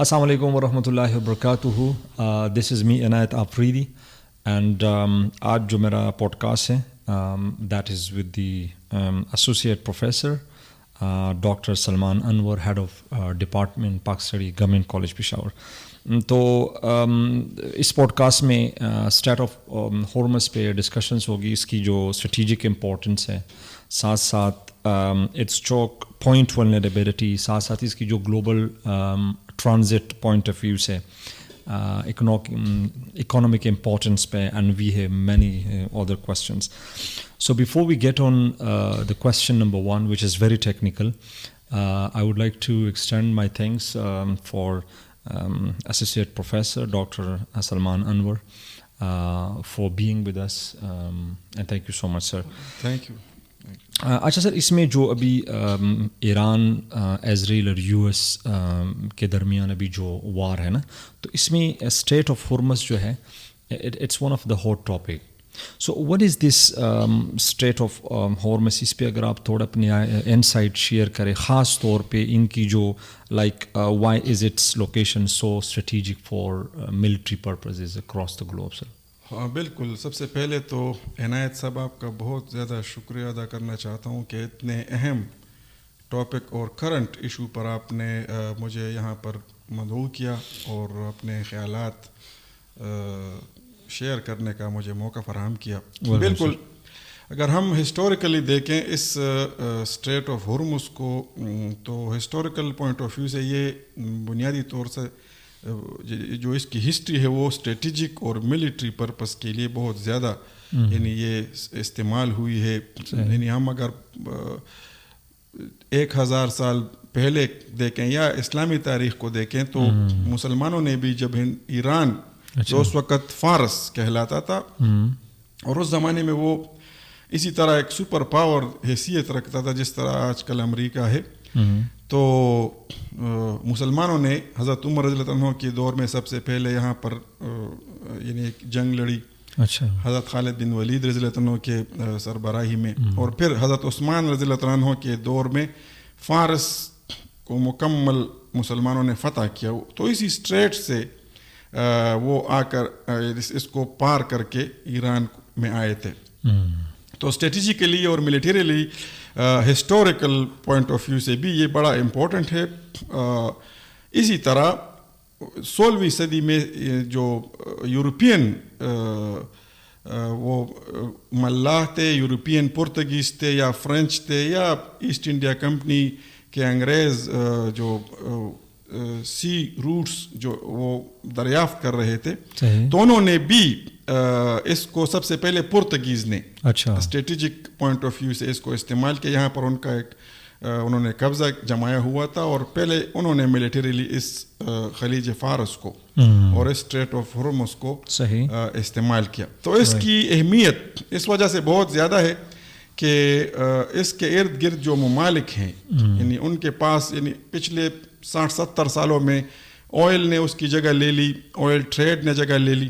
Assalamu alaikum wa rahmatullahi wa barakatuhu. This is me Inayat Afridi and آج جو میرا podcast ہے that is with the associate professor doctor Salman Anwar head of department Pak study government college Peshawar. تو اس podcast میں state of Hormuz پہ discussions ہوگی, اس کی جو اسٹریٹجک امپورٹنس ہے, ساتھ ساتھ اٹس چوک پوائنٹ ولنریبلٹی, ساتھ ساتھ اس کی جو global transit point of view سے economic importance pay, and we have many other questions. So before we get on the question number one, which is very technical, I would like to extend my thanks for Associate Professor Dr. Salman Anwar for being with us, and thank you so much, sir. Thank you. اچھا سر, اس میں جو ابھی ایران اسرائیل اور U S کے درمیان ابھی جو وار ہے نا, تو اس میں اسٹریٹ آف ہارمز جو ہے it's one of the hot topic. So what is this strait of Hormuz, اس پہ اگر آپ تھوڑا اپنے انسائٹ شیئر کریں, خاص طور پہ ان کی جو like why is its location so strategic for military purposes across the globe, sir? ہاں بالکل. سب سے پہلے تو عنایت صاحب آپ کا بہت زیادہ شکریہ ادا کرنا چاہتا ہوں کہ اتنے اہم ٹاپک اور کرنٹ ایشو پر آپ نے مجھے یہاں پر مدعو کیا اور اپنے خیالات شیئر کرنے کا مجھے موقع فراہم کیا. بالکل, اگر ہم ہسٹوریکلی دیکھیں اس اسٹریٹ آف ہارمز کو, تو ہسٹوریکل پوائنٹ آف ویو سے یہ بنیادی طور سے جو اس کی ہسٹری ہے وہ اسٹریٹجک اور ملٹری پرپس کے لیے بہت زیادہ یعنی یہ استعمال ہوئی ہے. یعنی ہم اگر 1000 سال پہلے دیکھیں یا اسلامی تاریخ کو دیکھیں تو مسلمانوں نے بھی جب ایران جو اس وقت فارس کہلاتا تھا, اور اس زمانے میں وہ اسی طرح ایک سپر پاور حیثیت رکھتا تھا جس طرح آج کل امریکہ ہے, تو مسلمانوں نے حضرت عمر رضی اللہ عنہ کے دور میں سب سے پہلے یہاں پر یعنی ایک جنگ لڑی. اچھا. حضرت خالد بن ولید رضی اللہ عنہ کے سربراہی میں, اور پھر حضرت عثمان رضی اللہ عنہ کے دور میں فارس کو مکمل مسلمانوں نے فتح کیا. تو اسی اسٹریٹ سے وہ آ کر اس کو پار کر کے ایران میں آئے تھے. تو اسٹریٹجیکلی اور militarily historical point of view سے بھی یہ بڑا امپورٹنٹ ہے. اسی طرح 16ویں صدی میں جو یورپین وہ ملاح تھے, یورپین پرتگیز تھے یا فرینچ تھے یا ایسٹ انڈیا کمپنی کے انگریز جو سی روٹس جو وہ دریافت کر رہے تھے, تو انہوں نے بھی اس کو سب سے پہلے پرتگیز نے اسٹریٹجک پوائنٹ آف ویو سے اس کو استعمال کیا. یہاں پر ان کا ایک انہوں نے قبضہ جمایا ہوا تھا, اور پہلے انہوں نے ملیٹریلی اس خلیج فارس کو اور اس اسٹریٹ آف ہارمز کو استعمال کیا. تو اس کی اہمیت اس وجہ سے بہت زیادہ ہے کہ اس کے ارد گرد جو ممالک ہیں, یعنی ان کے پاس یعنی پچھلے 60-70 سالوں میں آئل نے اس کی جگہ لے لی, آئل ٹریڈ نے جگہ لے لی,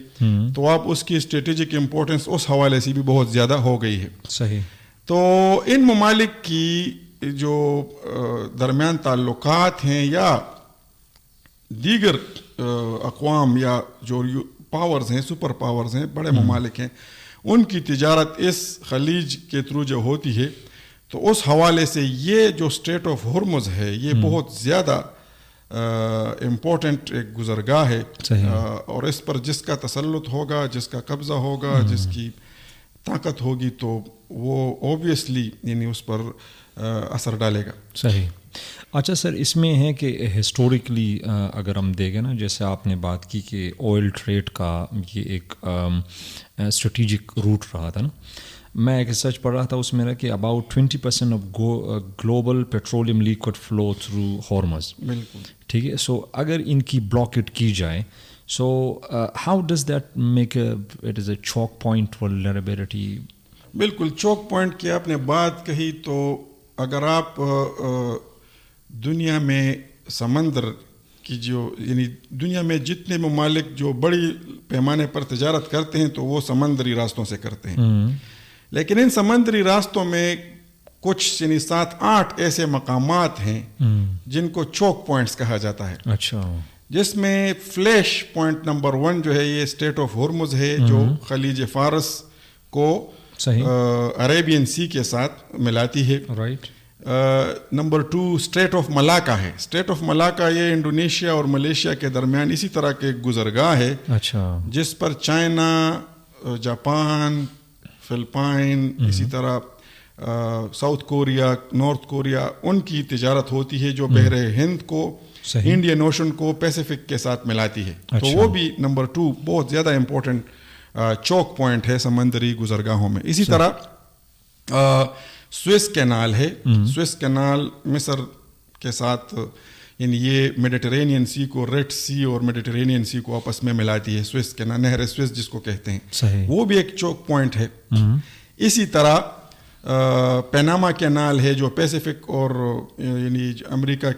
تو اب اس کی اسٹریٹجک امپورٹنس اس حوالے سے بھی بہت زیادہ ہو گئی ہے. صحیح. تو ان ممالک کی جو درمیان تعلقات ہیں یا دیگر اقوام یا جو پاورز ہیں, سپر پاورز ہیں, بڑے ممالک ہیں, ان کی تجارت اس خلیج کے تھرو جو ہوتی ہے, تو اس حوالے سے یہ جو اسٹریٹ آف ہارمز ہے یہ بہت زیادہ امپورٹنٹ ایک گزرگاہ ہے, اور اس پر جس کا تسلط ہوگا, جس کا قبضہ ہوگا, جس کی طاقت ہوگی, تو وہ اوبویسلی یعنی اس پر اثر ڈالے گا. صحیح. اچھا سر, اس میں ہے کہ ہسٹوریکلی اگر ہم دیکھیں نا, جیسے آپ نے بات کی کہ آئل ٹریڈ کا یہ ایک اسٹریٹجک روٹ رہا تھا نا, میں ایک سرچ پڑھ رہا تھا اس میں کہ about 20% of global petroleum liquid flow through Hormuz. بالکل ٹھیک ہے. سو اگر ان کی بلاکیٹ کی جائے, so how does that make it is a choke point vulnerability? بالکل, چوک پوائنٹ کی آپ نے بات کہی. تو اگر آپ دنیا میں سمندر کی جو یعنی دنیا میں جتنے ممالک جو بڑی پیمانے پر تجارت کرتے ہیں تو وہ سمندری راستوں سے کرتے ہیں, لیکن ان سمندری راستوں میں کچھ یعنی 7-8 ایسے مقامات ہیں جن کو چوک پوائنٹس کہا جاتا ہے. اچھا. جس میں فلیش پوائنٹ نمبر 1 جو ہے یہ اسٹیٹ آف ہرمز ہے جو خلیج فارس کو عربین سی کے ساتھ ملاتی ہے. Right. Number 2 strait of Malacca ہے. اسٹریٹ آف ملاکا یہ انڈونیشیا اور ملیشیا کے درمیان اسی طرح کے گزرگاہ ہے. اچھا. جس پر چائنا، جاپان، فلپائن، اسی طرح ساؤتھ کوریا، نارتھ کوریا، ان کی تجارت ہوتی ہے جو بحر ہند کو، انڈین اوشن کو پیسیفک کے ساتھ ملاتی ہے. تو وہ بھی نمبر 2 بہت زیادہ امپورٹنٹ چوک پوائنٹ ہے سمندری گزرگاہوں میں. اسی طرح سوئس کینال ہے. سوئس کینال مصر کے ساتھ، یعنی یہ میڈیٹرینین سی کو، ریڈ سی اور میڈیٹرینین سی کو آپس میں ملاتی ہے. سوئس کینال، نہر سوئس جس کو کہتے ہیں، وہ بھی ایک چوک پوائنٹ ہے. اسی طرح پیناما کینال ہے جو پیسیفک اور یعنی امریکہ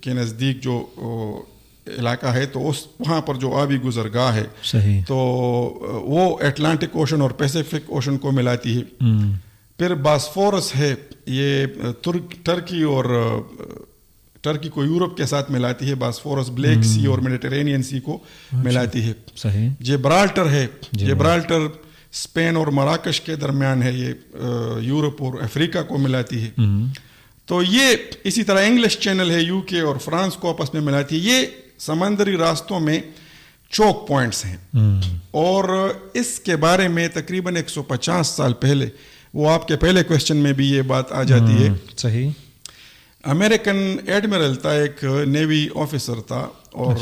کے نزدیک جو علاقہ ہے، تو وہاں پر جو آبی گزرگاہ ہے تو وہ اٹلانٹک اوشن اور پیسیفک اوشن کو ملاتی ہے. پھر باسفورس ہے، یہ ٹرکی کو یورپ کے ساتھ ملاتی ہے. باسفورس بلیک سی اور میڈیٹرینین سی کو ملاتی ہے. جبرالٹر ہے. جبرالٹر اسپین اور مراکش کے درمیان ہے، یہ یورپ اور افریقہ کو ملاتی ہے. تو یہ اسی طرح انگلش چینل ہے، یو کے اور فرانس کو آپس میں ملاتی ہے. یہ سمندری راستوں میں چوک پوائنٹس ہیں. اور اس کے بارے میں تقریباً 150 سال پہلے، وہ آپ کے پہلے کوشچن میں بھی یہ بات آ جاتی ہے. صحیح. امریکن ایڈمرل تھا، ایک نیوی آفیسر تھا اور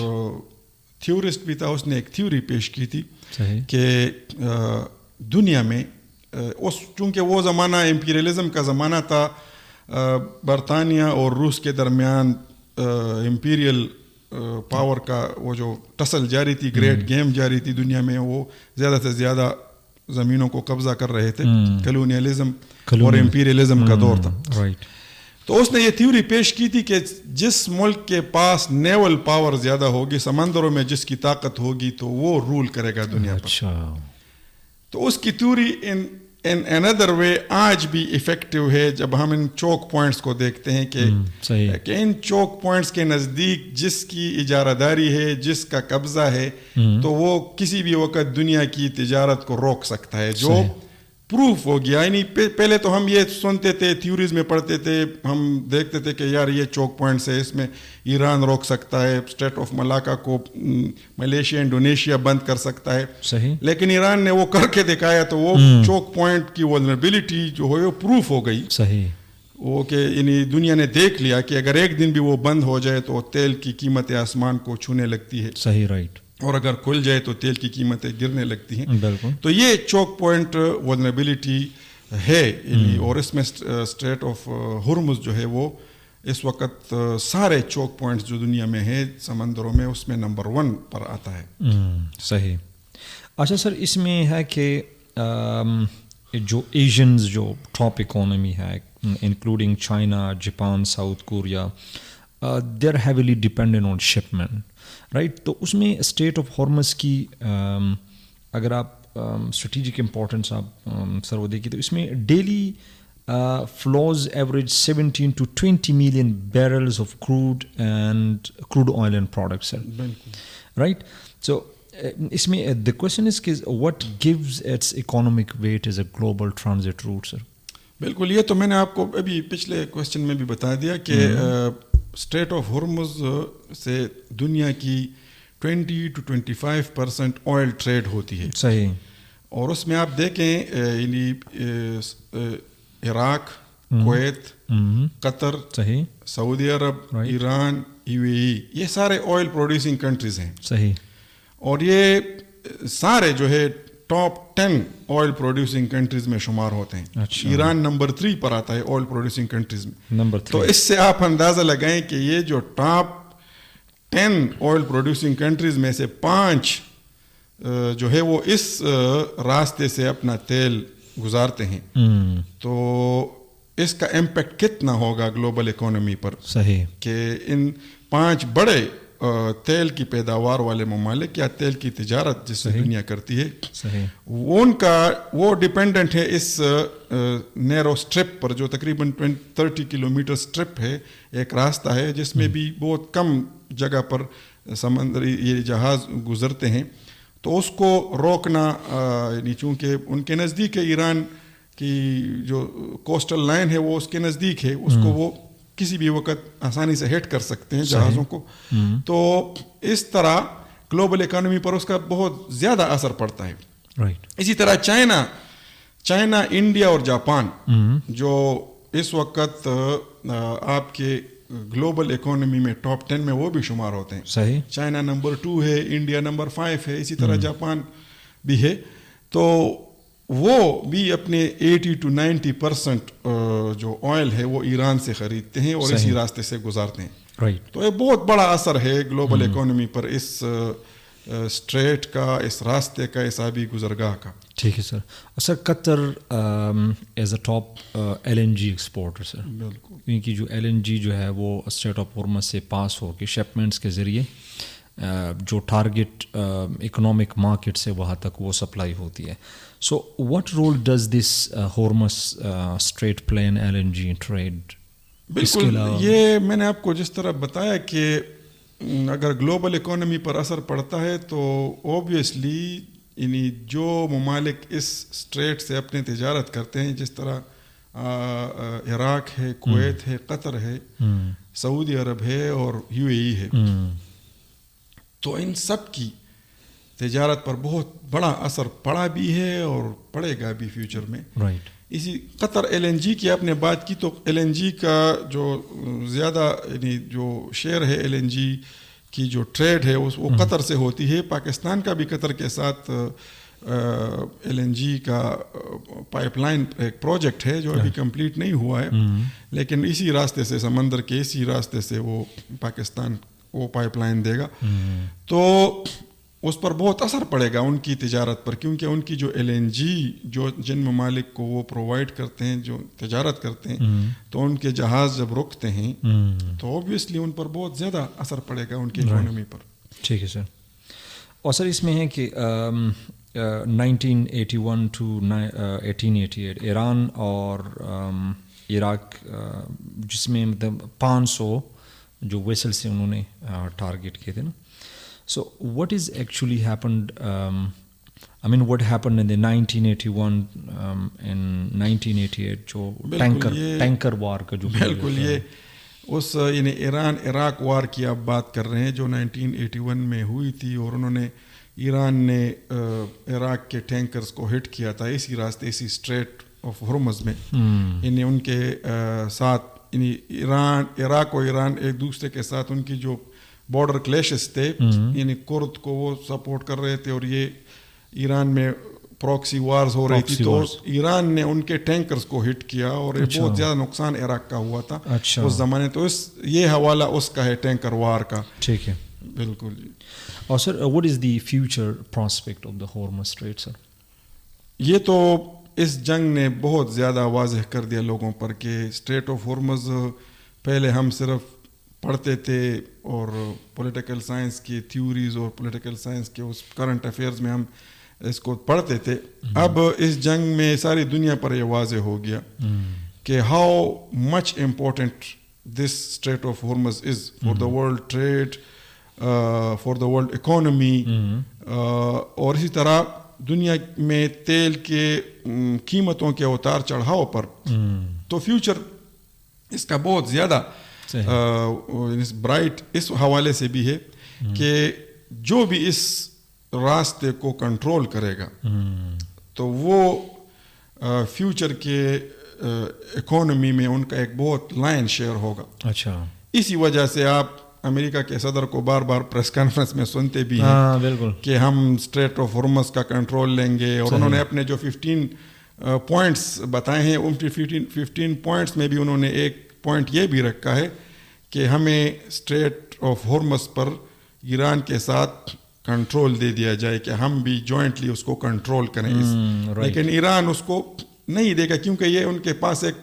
تھیورسٹ بھی تھا. اس نے ایک تھیوری پیش کی تھی کہ دنیا میں چونکہ وہ زمانہ امپیریلزم کا زمانہ تھا، برطانیہ اور روس کے درمیان امپیریل پاور کا وہ جو ٹسل جاری تھی، گریٹ گیم جاری تھی دنیا میں. وہ زیادہ سے زیادہ زمینوں کو قبضہ کر رہے تھے. کلونیلزم اور امپیریلزم کا دور تھا. تو اس نے یہ تھیوری پیش کی تھی کہ جس ملک کے پاس نیول پاور زیادہ ہوگی، سمندروں میں جس کی طاقت ہوگی، تو وہ رول کرے گا دنیا پر. تو اس کی تھیوری ان another way آج بھی افیکٹو ہے جب ہم ان چوک پوائنٹس کو دیکھتے ہیں کہ ان چوک پوائنٹس کے نزدیک جس کی اجارہ داری ہے، جس کا قبضہ ہے، تو وہ کسی بھی وقت دنیا کی تجارت کو روک سکتا ہے، جو پروف ہو گیا. یعنی پہلے تو ہم یہ سنتے تھے، تھیوریز میں پڑھتے تھے، ہم دیکھتے تھے کہ یار یہ چوک پوائنٹس ہے، اس میں ایران روک سکتا ہے، اسٹریٹ آف ملاکا کو ملیشیا، انڈونیشیا بند کر سکتا ہے. لیکن ایران نے وہ کر کے دکھایا، تو وہ چوک پوائنٹ کی ولنریبلٹی جو ہے وہ پروف ہو گئی. وہ کہ یعنی دنیا نے دیکھ لیا کہ اگر ایک دن بھی وہ بند ہو جائے تو تیل کی قیمتیں آسمان کو چھونے لگتی ہے. اور اگر کھل جائے تو تیل کی قیمتیں گرنے لگتی ہیں. تو یہ چوک پوائنٹ ولنریبلٹی ہے. اور اس میں اسٹریٹ آف ہرمز جو ہے وہ اس وقت سارے چوک پوائنٹس جو دنیا میں ہے سمندروں میں، اس میں نمبر 1 پر آتا ہے. صحیح. اچھا سر، اس میں ہے کہ جو ایشینز جو ٹاپ اکانومی ہے، including China, Japan, South Korea, they are heavily dependent on shipment, right? تو اس میں اسٹریٹ آف ہارمز کی اگر آپ اسٹریٹجک امپورٹنس آپ سر وہ دیکھیے تو اس میں daily flows average 17 to 20 million barrels of crude oil and products, sir. Right? So اس میں the question is what gives its economic weight as a global transit route, sir? بالکل. یہ تو میں نے آپ کو ابھی پچھلے کوشچن میں بھی بتا دیا کہ اسٹریٹ آف ہرمز سے دنیا کی 20 to 25% آئل ٹریڈ ہوتی ہے. صحیح. اور اس میں آپ دیکھیں یعنی عراق، کویت، قطر، صحیح، سعودی عرب، ایران، UAE، یہ سارے آئل پروڈیوسنگ کنٹریز ہیں. صحیح. اور یہ سارے جو ہے ٹاپ 10 آئل پروڈیوسنگ کنٹریز میں شمار ہوتے ہیں. ایران نمبر 3 پر آتا ہے آئل پروڈیوسنگ کنٹریز میں. نمبر 3. تو اس سے آپ اندازہ لگائیں کہ یہ جو ٹاپ 10 آئل پروڈیوسنگ کنٹریز میں سے 5 جو ہے وہ اس راستے سے اپنا تیل گزارتے ہیں. تو اس کا امپیکٹ کتنا ہوگا گلوبل اکانومی پر. صحیح. کہ ان 5 بڑے تیل کی پیداوار والے ممالک یا تیل کی تجارت جس سے دنیا کرتی ہے، ان کا وہ ڈیپینڈنٹ ہے اس نیرو اسٹرپ پر، جو تقریباً 30 کلومیٹر اسٹرپ ہے، ایک راستہ ہے جس میں بھی بہت کم جگہ پر سمندری یہ جہاز گزرتے ہیں تو اس کو روکنا، یعنی چونکہ ان کے نزدیک ہے ایران کی جو کوسٹل لائن ہے وہ اس کے نزدیک ہے، اس کو وہ کسی بھی وقت آسانی سے ہٹ کر سکتے ہیں جہازوں کو. تو اس طرح گلوبل اکانومی پر اس کا بہت زیادہ اثر پڑتا ہے. اسی طرح چائنا، انڈیا اور جاپان جو اس وقت آپ کے گلوبل اکانومی میں ٹاپ 10 میں وہ بھی شمار ہوتے ہیں. صحیح. چائنا نمبر 2 ہے، انڈیا نمبر 5 ہے، اسی طرح جاپان بھی ہے. تو وہ بھی اپنے 80 to 90% جو آئل ہے وہ ایران سے خریدتے ہیں اور اسی راستے سے گزارتے ہیں. تو یہ بہت بڑا اثر ہے گلوبل اکانومی پر اس اسٹریٹ کا، اس راستے کا، اس آبی گزرگاہ کا. ٹھیک ہے sir. Sir Qatar as a top LNG exporter sir, بالکل، کیونکہ جو LNG جو ہے وہ اسٹریٹ آف ہارمز سے پاس ہو کے شپمنٹس کے ذریعے جو ٹارگیٹ اکنامک مارکیٹ سے وہاں تک وہ سپلائی ہوتی ہے. So what role does this Hormuz strait play in LNG trade? بالکل، یہ میں نے آپ کو جس طرح بتایا کہ اگر گلوبل اکانومی پر اثر پڑتا ہے تو اوبویسلی یعنی جو ممالک اس اسٹریٹ سے اپنے تجارت کرتے ہیں، جس طرح عراق ہے، کویت ہے، قطر ہے، سعودی عرب ہے اور UAE ہے، تو ان سب کی تجارت پر بہت بڑا اثر پڑا بھی ہے اور پڑے گا بھی فیوچر میں. اسی قطر LNG کی آپ نے بات کی تو LNG کا جو زیادہ یعنی جو شیئر ہے LNG کی جو ٹریڈ ہے وہ قطر سے ہوتی ہے. پاکستان کا بھی قطر کے ساتھ LNG کا پائپ لائن ایک پروجیکٹ ہے جو ابھی کمپلیٹ نہیں ہوا ہے، لیکن اسی راستے سے، سمندر کے اسی راستے سے وہ پاکستان وہ پائپ لائن دے گا. تو اس پر بہت اثر پڑے گا ان کی تجارت پر، کیونکہ ان کی جو LNG جو جن ممالک کو وہ پرووائڈ کرتے ہیں، جو تجارت کرتے ہیں، تو ان کے جہاز جب رکتے ہیں تو اوبویسلی ان پر بہت زیادہ اثر پڑے گا ان کی اکانومی پر. ٹھیک ہے سر. اور سر اس میں ہے کہ 1981 to 1888 ایران اور عراق جس میں مطلب 500 جو ویسل سے انہوں نے ٹارگیٹ کیے تھے نا. So what is actually happened, I mean what happened in the 1981 and 1988 جو ٹینکر وار کا جو بالکل یہ اس یعنی ایران عراق وار کی آپ بات کر رہے ہیں جو 1981 میں ہوئی تھی، اور انہوں نے ایران نے عراق کے ٹینکرز کو ہٹ کیا تھا اسی راستے، اسی اسٹریٹ آف ہرمز میں. یعنی ان کے ساتھ یعنی عراق و ایران ایک دوسرے کے ساتھ ان کی جو بارڈر کلیشز تھے، یعنی کرد کو وہ سپورٹ کر رہے تھے اور یہ ایران میں پروکسی وارز ہو رہی تھی، تو ایران نے ان کے ٹینکرز کو ہٹ کیا اور یہ بہت زیادہ نقصان عراق کا ہوا تھا اس زمانے. تو یہ حوالہ اس کا ہے ٹینکر وار کا. ٹھیک ہے، بالکل جی. اور sir what is the future prospect of the Hormuz strait sir? یہ تو اس جنگ نے بہت زیادہ واضح کر دیا لوگوں پر کہ اسٹریٹ آف ہارمز پہلے ہم صرف پڑھتے تھے اور پولیٹیکل سائنس کی تھیوریز اور پولیٹیکل سائنس کے اس کرنٹ افیئرز میں ہم اس کو پڑھتے تھے. اب اس جنگ میں ساری دنیا پر یہ واضح ہو گیا کہ how much important this strait of Hormuz is for the world trade, for the world economy. اور اسی طرح دنیا میں تیل کے قیمتوں کے اتار چڑھاؤ پر تو فیوچر اس کا بہت زیادہ برائٹ اس حوالے سے بھی ہے کہ جو بھی اس راستے کو کنٹرول کرے گا تو وہ فیوچر کے اکانومی میں ان کا ایک بہت لائن شیئر ہوگا. اچھا، اسی وجہ سے آپ امریکہ کے صدر کو بار بار پریس کانفرنس میں سنتے بھی ہیں بالکل کہ ہم اسٹریٹ آف ہارمز کا کنٹرول لیں گے، اور انہوں نے اپنے جو 15 پوائنٹس بتائے ہیں ان 15 پوائنٹس میں بھی انہوں نے ایک پوائنٹ یہ بھی رکھا ہے کہ ہمیں اسٹریٹ آف ہارمز پر ایران کے ساتھ کنٹرول دے دیا جائے کہ ہم بھی جوائنٹلی اس کو کنٹرول کریں. لیکن ایران اس کو نہیں دے گا کیونکہ یہ ان کے پاس ایک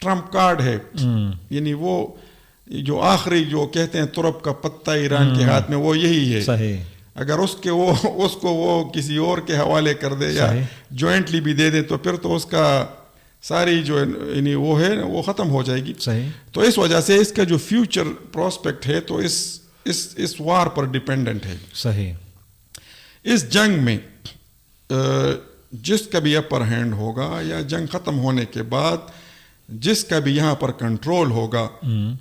ٹرمپ کارڈ ہے. یعنی وہ جو آخری جو کہتے ہیں ترپ کا پتہ ایران کے ہاتھ میں وہ یہی ہے. صحیح. اگر اس کو وہ کسی اور کے حوالے کر دے یا جوائنٹلی بھی دے دے تو پھر تو اس کا ساری جو یعنی وہ ہے وہ ختم ہو جائے گی. صحیح. تو اس وجہ سے اس کا جو فیوچر پراسپیکٹ ہے تو اس وار پر ڈپینڈنٹ ہے. صحیح. اس جنگ میں جس کا بھی اپر ہینڈ ہوگا یا جنگ ختم ہونے کے بعد جس کا بھی یہاں پر کنٹرول ہوگا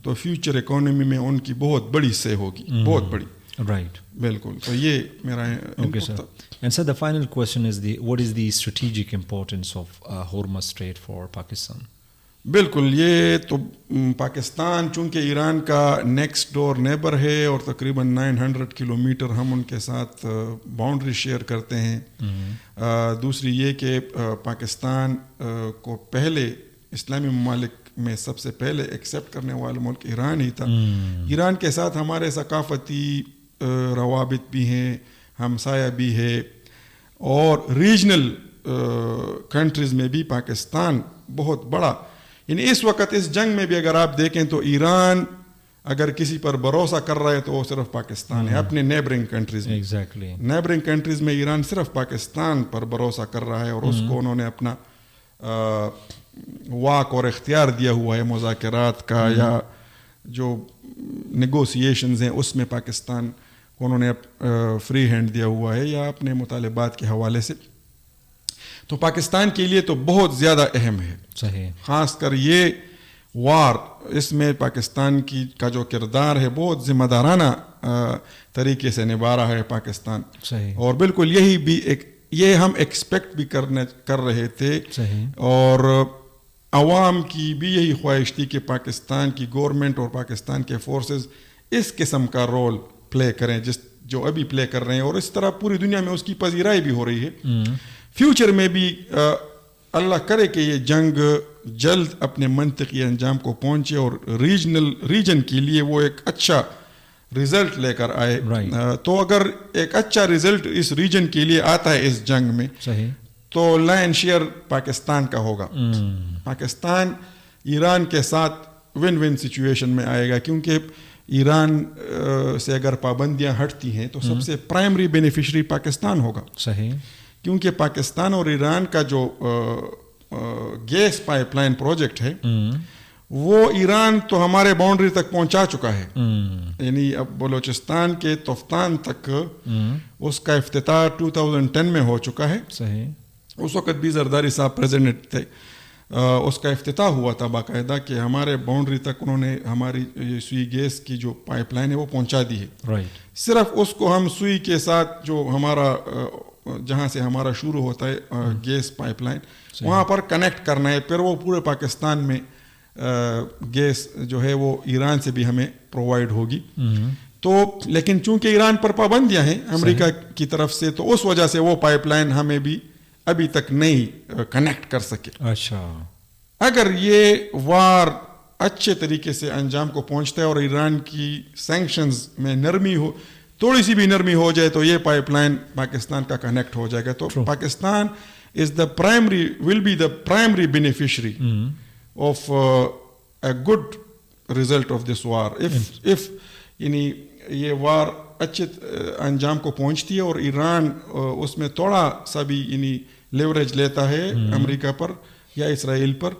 تو فیوچر اکانومی میں ان کی بہت بڑی سے ہوگی, بہت بڑی. رائٹ. بالکل. تو یہ میرا okay sir. And sir the final question is what is the strategic importance of Hormuz Strait for Pakistan? بالکل. یہ تو پاکستان چونکہ ایران کا نیکسٹ ڈور نیبر ہے اور تقریباً 900 کلومیٹر ہم ان کے ساتھ باؤنڈری شیئر کرتے ہیں. دوسری یہ کہ پاکستان کو پہلے اسلامی ممالک میں سب سے پہلے ایکسیپٹ کرنے والا ملک ایران ہی تھا. ایران کے ساتھ ہمارے ثقافتی روابط بھی ہیں, ہمسایہ بھی ہے, اور ریجنل کنٹریز میں بھی پاکستان بہت بڑا. یعنی اس وقت اس جنگ میں بھی اگر آپ دیکھیں تو ایران اگر کسی پر بھروسہ کر رہا ہے تو وہ صرف پاکستان ہے اپنے نیبرنگ کنٹریز میں. ایگزیکٹلی. نیبرنگ کنٹریز میں ایران صرف پاکستان پر بھروسہ کر رہا ہے اور اس کو انہوں نے اپنا واک اور اختیار دیا ہوا ہے مذاکرات کا یا جو نیگوسیشنز ہیں اس میں پاکستان کو انہوں نے فری ہینڈ دیا ہوا ہے یا اپنے مطالبات کے حوالے سے. تو پاکستان کے لیے تو بہت زیادہ اہم ہے. صحیح. خاص کر یہ وار, اس میں پاکستان کا جو کردار ہے بہت ذمہ دارانہ طریقے سے نبھا رہا ہے پاکستان. صحیح. اور بالکل یہی بھی یہ ہم ایکسپیکٹ بھی کر رہے تھے. صحیح. اور عوام کی بھی یہی خواہش تھی کہ پاکستان کی گورنمنٹ اور پاکستان کے فورسز اس قسم کا رول پلے کریں جو ابھی پلے کر رہے ہیں, اور اس طرح پوری دنیا میں اس کی پذیرائی بھی ہو رہی ہے. فیوچر میں بھی اللہ کرے کہ یہ جنگ جلد اپنے منطقی انجام کو پہنچے اور ریجن کے لیے وہ ایک اچھا رزلٹ لے کر آئے. تو اگر ایک اچھا رزلٹ اس ریجن کے لیے آتا ہے اس جنگ میں, صحیح, تو لائن شیئر پاکستان کا ہوگا. پاکستان ایران کے ساتھ ون ون سچویشن میں آئے گا, کیونکہ ایران سے اگر پابندیاں ہٹتی ہیں تو سب سے پرائمری بینیفیشری پاکستان ہوگا. صحیح. کیونکہ پاکستان اور ایران کا جو گیس پائپ لائن پروجیکٹ ہے وہ ایران تو ہمارے باؤنڈری تک پہنچا چکا ہے. یعنی اب بلوچستان کے توفتان تک اس کا افتتاح 2010 میں ہو چکا ہے. صحیح. اس وقت بھی زرداری صاحب پریزیڈنٹ تھے. اس کا افتتاح ہوا تھا باقاعدہ کہ ہمارے باؤنڈری تک انہوں نے ہماری سوئی گیس کی جو پائپ لائن ہے وہ پہنچا دی ہے. رائٹ. صرف اس کو ہم سوئی کے ساتھ جو ہمارا جہاں سے ہمارا شروع ہوتا ہے گیس پائپ لائن وہاں پر کنیکٹ کرنا ہے, پھر وہ پورے پاکستان میں گیس جو ہے وہ ایران سے بھی ہمیں پرووائڈ ہوگی. تو لیکن چونکہ ایران پر پابندیاں ہیں امریکہ کی طرف سے, تو اس وجہ سے وہ پائپ لائن ہمیں بھی ابھی تک نہیں کنیکٹ کر سکے. اچھا. اگر یہ وار اچھے طریقے سے انجام کو پہنچتا ہے اور ایران کی سینکشنز میں نرمی ہو, تھوڑی سی بھی نرمی ہو جائے تو یہ پائپ لائن پاکستان کا کنیکٹ ہو جائے گا. تو Pakistan will be the primary beneficiary of a good result of this war. If یعنی یہ وار اچھے انجام کو پہنچتی ہے اور ایران اس میں تھوڑا سا بھی یعنی لیوریج لیتا ہے امریکہ پر یا اسرائیل پر,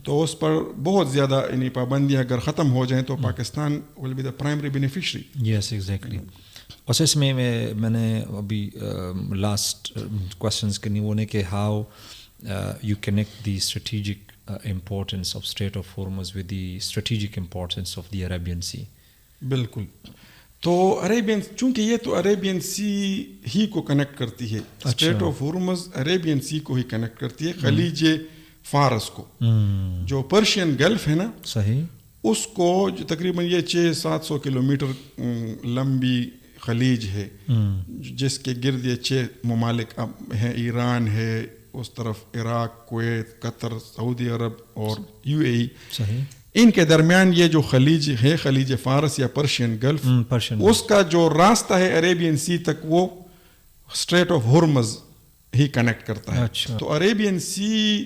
تو اس پر بہت زیادہ یعنی پابندیاں اگر ختم ہو جائیں تو Pakistan will be the primary beneficiary. Yes, exactly. اور اس میں نے ابھی لاسٹ کوشچنس کرنی وہ نے کہ how you connect the strategic importance of strait of Hormuz with the strategic importance of the Arabian sea. بالکل. تو عربین, چونکہ یہ تو عربین سی ہی کو کنیکٹ کرتی ہے, اسٹریٹ آف ہارمز عربین سی کو ہی کنیکٹ کرتی ہے, خلیج فارس کو. جو پرشین گلف ہے نا, صحیح, اس کو جو تقریباً یہ 600-700 کلومیٹر لمبی خلیج ہے جس کے گرد یہ 6 ممالک اب ہیں, ایران ہے, اس طرف عراق, کویت, قطر, سعودی عرب اور UAE. صحیح. ان کے درمیان یہ جو خلیج ہے, خلیج فارس یا پرشین گلف, اس کا جو راستہ ہے عربین سی تک وہ street of harms he connect کرتا ہے. تو عربین سی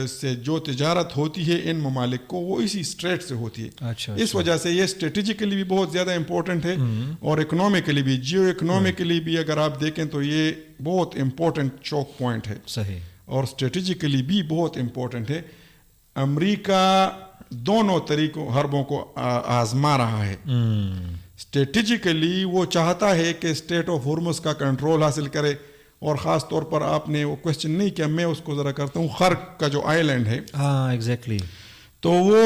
سے جو تجارت ہوتی ہے ان ممالک کو وہ اسی اسٹریٹ سے ہوتی ہے. اس وجہ سے یہ اسٹریٹجیکلی بھی بہت زیادہ امپورٹنٹ ہے اور اکنامیکلی بھی, جیو اکنامیکلی بھی اگر آپ دیکھیں تو یہ بہت امپورٹنٹ چوک پوائنٹ ہے. صحیح. اور اسٹریٹجیکلی بھی بہت امپورٹنٹ ہے. امریکہ دونوں طریقوں حربوں کو آزما رہا ہے. اسٹریٹجیکلی وہ چاہتا ہے کہ اسٹریٹ آف ہارمز کا کنٹرول حاصل کرے. اور خاص طور پر آپ نے وہ کوشچن نہیں کیا, میں اس کو ذرا کرتا ہوں. خرق کا جو آئی لینڈ ہے, ہاں ایگزیکٹلی, تو وہ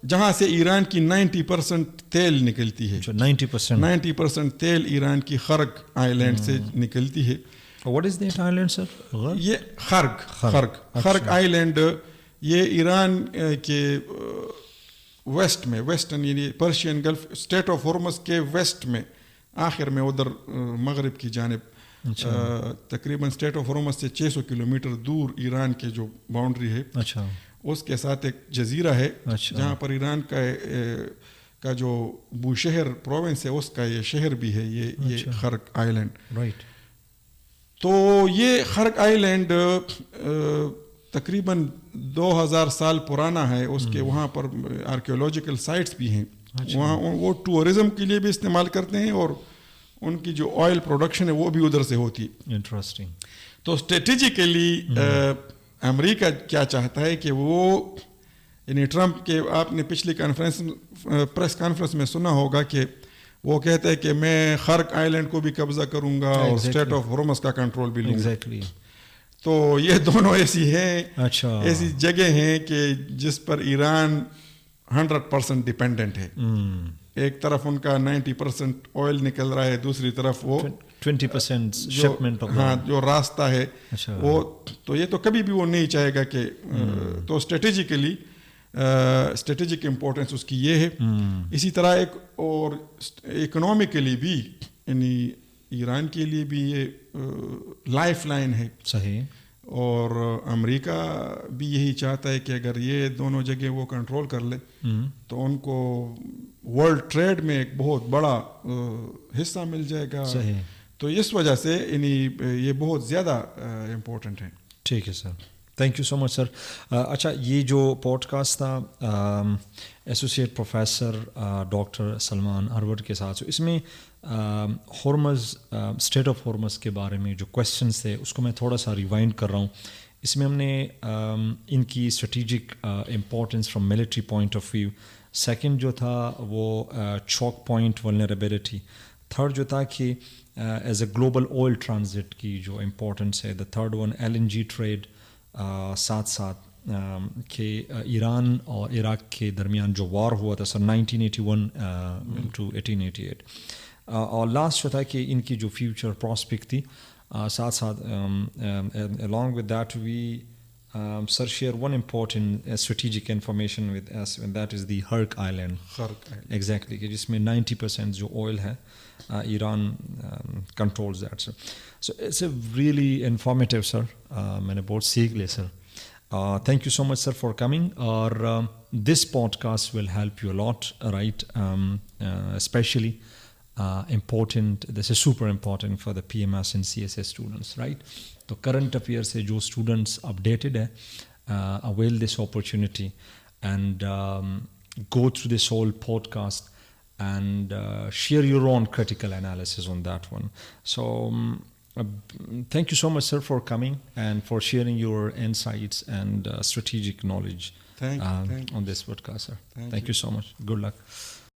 جہاں سے ایران کی 90% تیل نکلتی ہے, 90% تیل ایران کی خرق آئی لینڈ سے نکلتی ہے. What is that island, sir? یہ خرق آئی لینڈ یہ ایران کے ویسٹ میں, ویسٹرن یعنی Persian golf, street of harms کے ویسٹ میں, آخر میں ادھر مغرب کی جانب, تقریباً اسٹریٹ آف ہارمز سے 600 کلومیٹر دور ایران کے جو باؤنڈری ہے, اس کے ساتھ ایک جزیرہ ہے جہاں پر ایران کا جو بوشہر پروونس ہے اس کا یہ شہر بھی ہے, یہ خرق آئی لینڈ. رائٹ. تو یہ خرق آئی لینڈ تقریباً 2000 سال پرانا ہے. اس کے وہاں پر آرکیولوجیکل سائٹس بھی ہیں. وہاں وہ ٹورزم کے لیے بھی استعمال کرتے ہیں اور ان کی جو آئل پروڈکشن ہے وہ بھی ادھر سے ہوتی ہے. انٹرسٹنگ. تو اسٹریٹجیکلی امریکہ کیا چاہتا ہے کہ وہ, یعنی ٹرمپ کے, آپ نے پچھلی پریس کانفرنس میں سنا ہوگا کہ وہ کہتے ہیں کہ میں خرق آئی لینڈ کو بھی قبضہ کروں گا اور اسٹریٹ آف ہارمز کا کنٹرول بھی لوں گا. تو یہ دونوں ایسی ہیں, ایسی جگہ ہیں کہ جس پر ایران 100% ڈیپینڈنٹ ہے. ایک طرف ان کا 90% آئل نکل رہا ہے, دوسری طرف وہ 20% شپمنٹ, ہاں جو راستہ ہے وہ, تو یہ تو کبھی بھی وہ نہیں چاہے گا کہ, تو اسٹریٹجیکلی اسٹریٹجک امپورٹنس اس کی یہ ہے. اسی طرح ایک اور اکنامکلی بھی, یعنی ایران کے لیے بھی یہ لائف لائن ہے. صحیح. اور امریکہ بھی یہی چاہتا ہے کہ اگر یہ دونوں جگہ وہ کنٹرول کر لے تو ان کو ورلڈ ٹریڈ میں ایک بہت بڑا حصہ مل جائے گا. صحیح. تو اس وجہ سے یعنی یہ بہت زیادہ امپورٹنٹ ہے. ٹھیک ہے سر, تھینک یو سو مچ سر. اچھا, یہ جو پوڈ کاسٹ تھا ایسوسیٹ پروفیسر ڈاکٹر سلمان ہروڈ کے ساتھ, اس میں ہارمز, اسٹریٹ آف ہارمز کے بارے میں جو کویسچنس تھے اس کو میں تھوڑا سا ریوائنڈ کر رہا ہوں. اس میں ہم نے ان کی strategic importance from military point of view, second جو تھا وہ چوک پوائنٹ ولنریبلٹی, تھرڈ جو تھا کہ as a global oil transit کی جو امپورٹنس ہے, the third one LNG trade, ساتھ ساتھ کہ ایران اور عراق کے درمیان جو وار ہوا تھا سر 1981 ٹو 1888, اور لاسٹ جو تھا کہ ان کی جو فیوچر پراسپیکٹ تھی. ساتھ ساتھ along with that we sir share one important strategic information with us, and that is the Khurg Island. Exactly, کہ جس میں 90% جو oil ہے Iran controls that, sir. So it's a really informative, sir. میں نے بہت سیکھ لے سر. Thank you so much, sir, for coming. اور this podcast will help you a lot, right? Especially important, this is super important for the PMS and CSS students, right? تو current affair سے جو students updated ہے, avail this opportunity and go through this whole podcast and share your own critical analysis on that one. So thank you so much, sir, for coming and for sharing your insights and strategic knowledge on this podcast, sir. Thank you so much. Good luck.